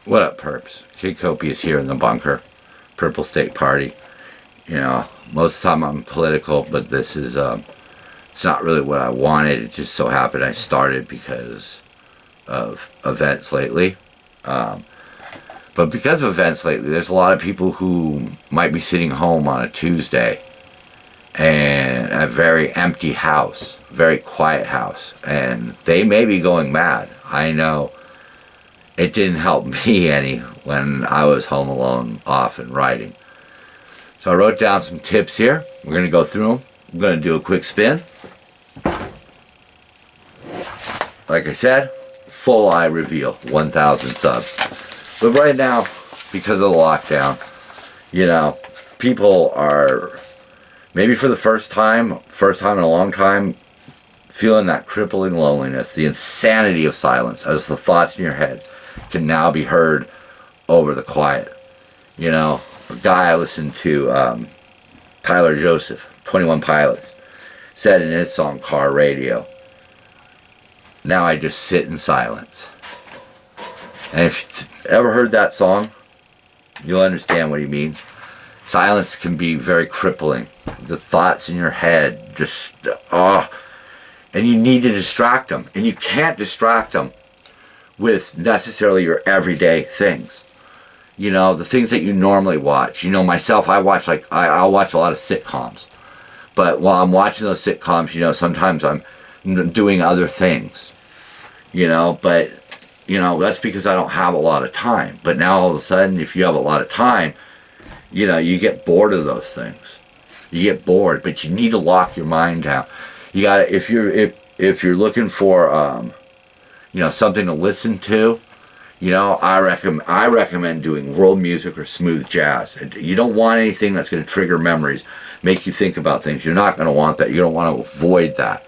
What up, perps? Kid Copious here in the bunker. Purple State Party. You know, most of the time I'm political, but this is, it's not really what I wanted. It just so happened I started because of events lately. But because of events lately, there's a lot of people who might be sitting home on a Tuesday and a very empty house, very quiet house, and they may be going mad. I know it didn't help me any when I was home alone off and writing. So I wrote down some tips here. We're going to go through them. I'm going to do a quick spin. Like I said, full eye reveal, 1,000 subs. But right now, because of the lockdown, you know, people are, maybe for the first time in a long time, feeling that crippling loneliness, the insanity of silence, as the thoughts in your head can now be heard over the quiet. You know, a guy I listened to, Tyler Joseph, 21 Pilots, said in his song Car Radio, "Now I just sit in silence." And if you've ever heard that song, you'll understand what he means. Silence can be very crippling. The thoughts in your head just, and you need to distract them. And you can't distract them with necessarily your everyday things. You know, the things that you normally watch. You know, myself, I'll watch a lot of sitcoms. But while I'm watching those sitcoms, you know, sometimes I'm doing other things. You know, but, you know, that's because I don't have a lot of time. But now all of a sudden, if you have a lot of time, you know, you get bored of those things. You get bored, but you need to lock your mind down. You gotta, if you're looking for, you know, something to listen to, you know, I recommend doing world music or smooth jazz. You don't want anything that's going to trigger memories, make you think about things. You're not going to want that. You don't want to avoid that.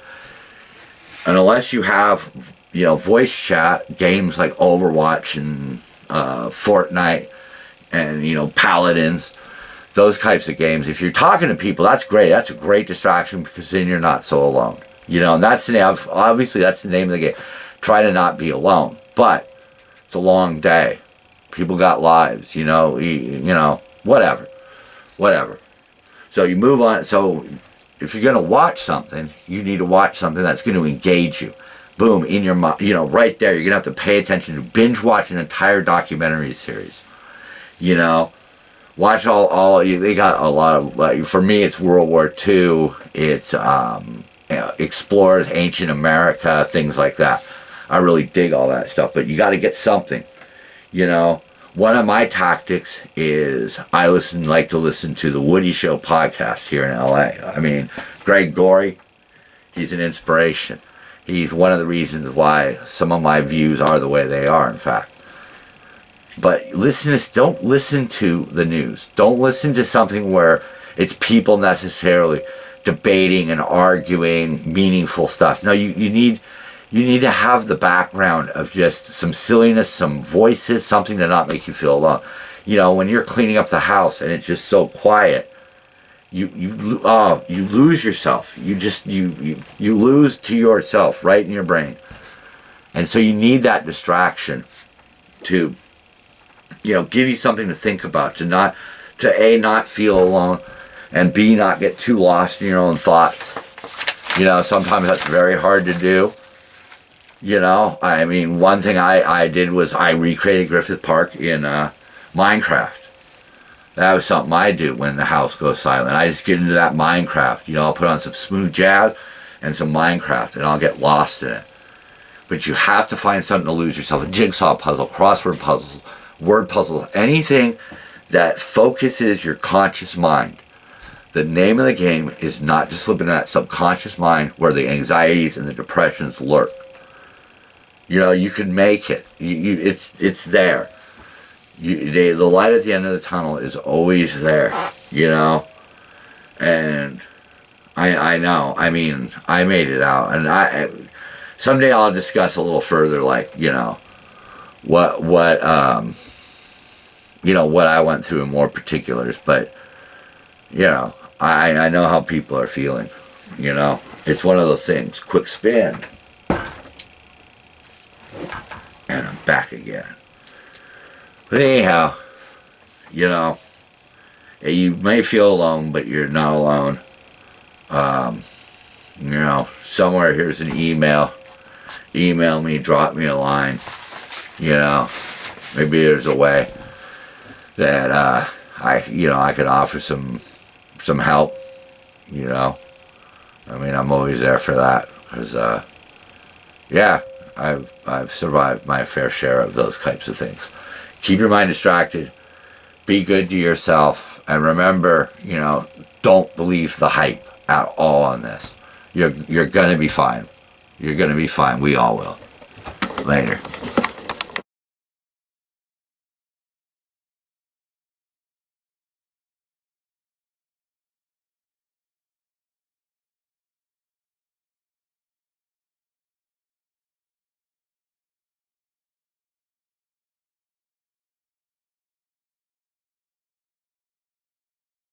And unless you have, you know, voice chat, games like Overwatch and Fortnite and, you know, Paladins, those types of games, if you're talking to people, that's great. That's a great distraction because then you're not so alone. You know, and that's the name, obviously that's the name of the game. Try to not be alone. But it's a long day. People got lives, you know, whatever. So you move on. So if you're going to watch something, you need to watch something that's going to engage you. Boom, in your mind, you know, right there. You're going to have to pay attention to binge watch an entire documentary series. You know, watch all they got a lot of, for me, it's World War II. It's, explores ancient America, things like that. I really dig all that stuff, but you got to get something. You know, one of my tactics is I like to listen to the Woody Show podcast here in LA. I mean, Greg Gorey, he's an inspiration. He's one of the reasons why some of my views are the way they are, in fact. But don't listen to the news. Don't listen to something where it's people necessarily debating and arguing meaningful stuff. No, you need to have the background of just some silliness, some voices, something to not make you feel alone. You know, when you're cleaning up the house and it's just so quiet, you lose yourself. You lose to yourself right in your brain. And so you need that distraction to, you know, give you something to think about, to not feel alone, and B, not get too lost in your own thoughts. You know, sometimes that's very hard to do. You know, I mean, one thing I did was I recreated Griffith Park in Minecraft. That was something I do when the house goes silent. I just get into that Minecraft. You know, I'll put on some smooth jazz and some Minecraft, and I'll get lost in it. But you have to find something to lose yourself. A jigsaw puzzle, crossword puzzles, word puzzles, anything that focuses your conscious mind. The name of the game is not to slip into that subconscious mind where the anxieties and the depressions lurk. You know, you can make it. It's there. The light at the end of the tunnel is always there. You know, and I know. I mean, I made it out, and someday I'll discuss a little further, like, you know, what you know, what I went through in more particulars, but you know, I know how people are feeling. You know, it's one of those things. Quick spin. And I'm back again. But anyhow, you know, you may feel alone, but you're not alone. You know, somewhere here's an email. Email me, drop me a line. You know, maybe there's a way that I can offer some help. You know, I mean, I'm always there for that because yeah, I've survived my fair share of those types of things. Keep your mind distracted. Be good to yourself, and remember, you know, don't believe the hype at all on this. You're gonna be fine. You're gonna be fine. We all will. Later.